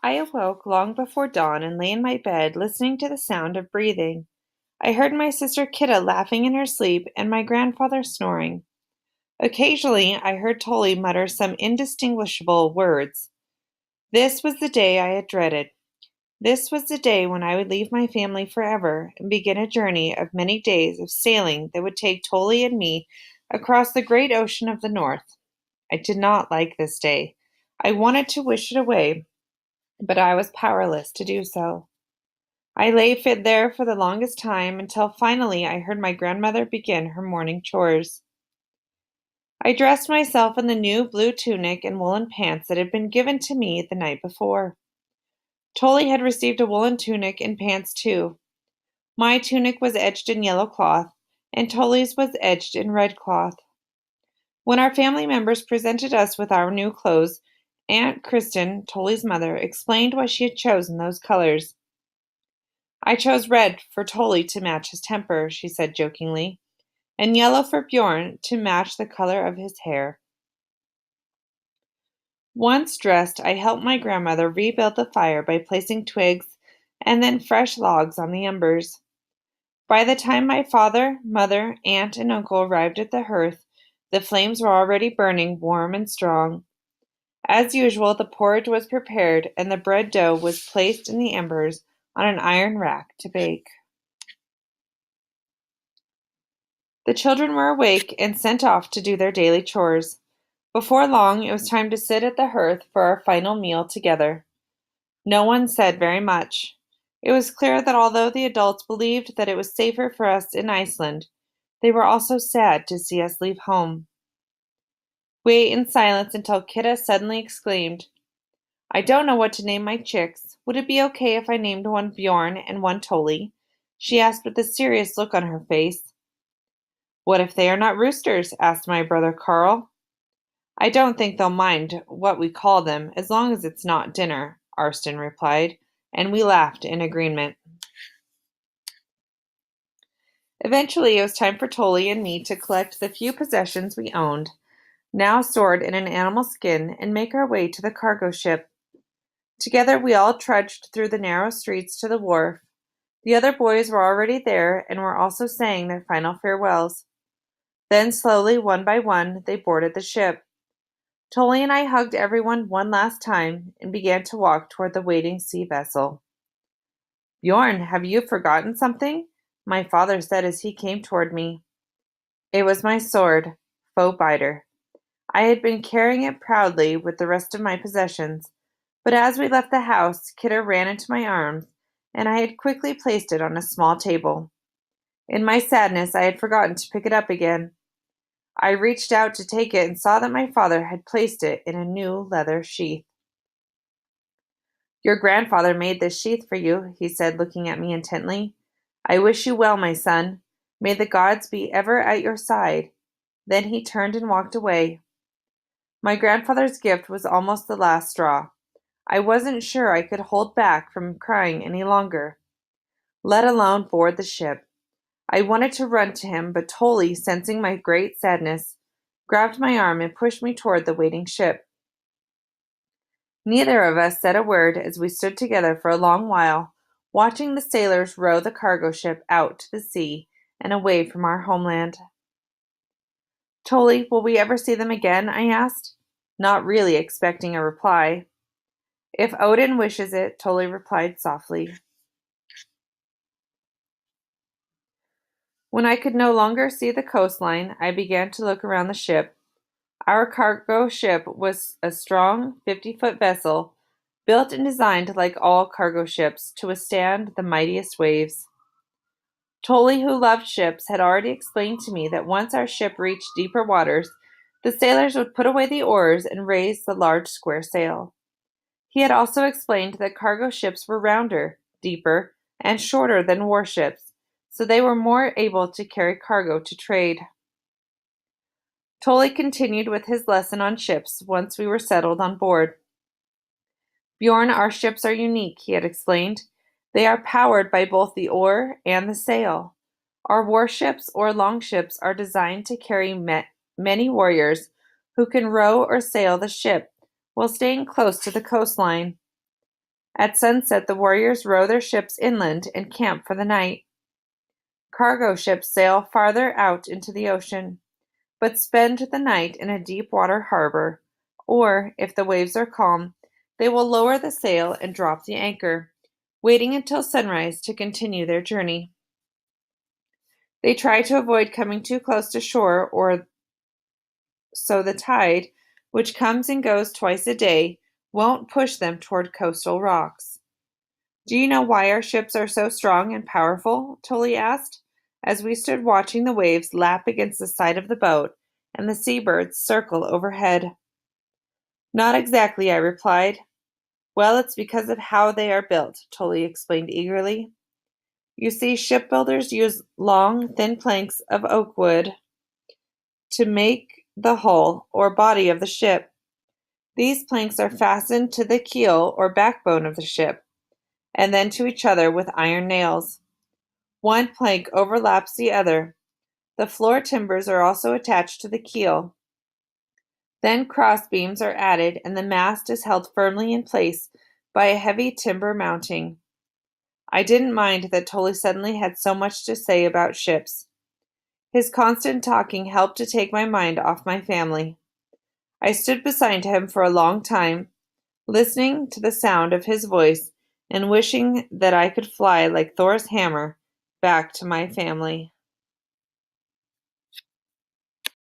I awoke long before dawn and lay in my bed, listening to the sound of breathing. I heard my sister Kidda laughing in her sleep and my grandfather snoring. Occasionally, I heard Tolly mutter some indistinguishable words. This was the day I had dreaded. This was the day when I would leave my family forever and begin a journey of many days of sailing that would take Tolly and me across the great ocean of the north. I did not like this day. I wanted to wish it away, but I was powerless to do so. I lay fit there for the longest time until finally I heard my grandmother begin her morning chores. I dressed myself in the new blue tunic and woolen pants that had been given to me the night before. Tolly had received a woolen tunic and pants too. My tunic was edged in yellow cloth, and Tolly's was edged in red cloth. When our family members presented us with our new clothes, Aunt Kristen, Tolly's mother, explained why she had chosen those colors. I chose red for Tolly to match his temper, she said jokingly, and yellow for Bjorn to match the color of his hair. Once dressed, I helped my grandmother rebuild the fire by placing twigs and then fresh logs on the embers. By the time my father, mother, aunt, and uncle arrived at the hearth, the flames were already burning warm and strong. As usual, the porridge was prepared, and the bread dough was placed in the embers on an iron rack to bake. The children were awake and sent off to do their daily chores. Before long, it was time to sit at the hearth for our final meal together. No one said very much. It was clear that although the adults believed that it was safer for us in Iceland, they were also sad to see us leave home. We ate in silence until Kidda suddenly exclaimed, I don't know what to name my chicks. Would it be okay if I named one Bjorn and one Tolly? She asked with a serious look on her face. What if they are not roosters? Asked my brother Carl. I don't think they'll mind what we call them as long as it's not dinner, Arston replied, and we laughed in agreement. Eventually, it was time for Tolly and me to collect the few possessions we owned, now stored in an animal skin, and make our way to the cargo ship. Together, we all trudged through the narrow streets to the wharf. The other boys were already there and were also saying their final farewells. Then, slowly, one by one, they boarded the ship. Tolly and I hugged everyone one last time and began to walk toward the waiting sea vessel. Bjorn, have you forgotten something? My father said as he came toward me. It was my sword, Foe Biter. I had been carrying it proudly with the rest of my possessions, but as we left the house, Kidda ran into my arms, and I had quickly placed it on a small table. In my sadness, I had forgotten to pick it up again. I reached out to take it and saw that my father had placed it in a new leather sheath. Your grandfather made this sheath for you, he said, looking at me intently. I wish you well, my son. May the gods be ever at your side. Then he turned and walked away. My grandfather's gift was almost the last straw. I wasn't sure I could hold back from crying any longer, let alone board the ship. I wanted to run to him, but Tolly, sensing my great sadness, grabbed my arm and pushed me toward the waiting ship. Neither of us said a word as we stood together for a long while, watching the sailors row the cargo ship out to the sea and away from our homeland. Tolly, will we ever see them again? I asked, not really expecting a reply. If Odin wishes it, Tolly replied softly. When I could no longer see the coastline, I began to look around the ship. Our cargo ship was a strong 50-foot vessel, built and designed like all cargo ships to withstand the mightiest waves. Tolly, who loved ships, had already explained to me that once our ship reached deeper waters, the sailors would put away the oars and raise the large square sail. He had also explained that cargo ships were rounder, deeper, and shorter than warships, so they were more able to carry cargo to trade. Tolly continued with his lesson on ships once we were settled on board. Bjorn, our ships are unique, he had explained. They are powered by both the oar and the sail. Our warships or longships are designed to carry many warriors who can row or sail the ship while staying close to the coastline. At sunset, the warriors row their ships inland and camp for the night. Cargo ships sail farther out into the ocean, but spend the night in a deep water harbor, or, if the waves are calm, they will lower the sail and drop the anchor, waiting until sunrise to continue their journey. They try to avoid coming too close to shore, or so the tide, which comes and goes twice a day, won't push them toward coastal rocks. Do you know why our ships are so strong and powerful? Tully asked, as we stood watching the waves lap against the side of the boat and the seabirds circle overhead. Not exactly, I replied. Well, it's because of how they are built, Tully explained eagerly. You see, shipbuilders use long, thin planks of oak wood to make the hull or body of the ship. These planks are fastened to the keel or backbone of the ship, and then to each other with iron nails. One plank overlaps the other. The floor timbers are also attached to the keel. Then cross beams are added, and the mast is held firmly in place by a heavy timber mounting. I didn't mind that Tully suddenly had so much to say about ships. His constant talking helped to take my mind off my family. I stood beside him for a long time, listening to the sound of his voice and wishing that I could fly like Thor's hammer back to my family.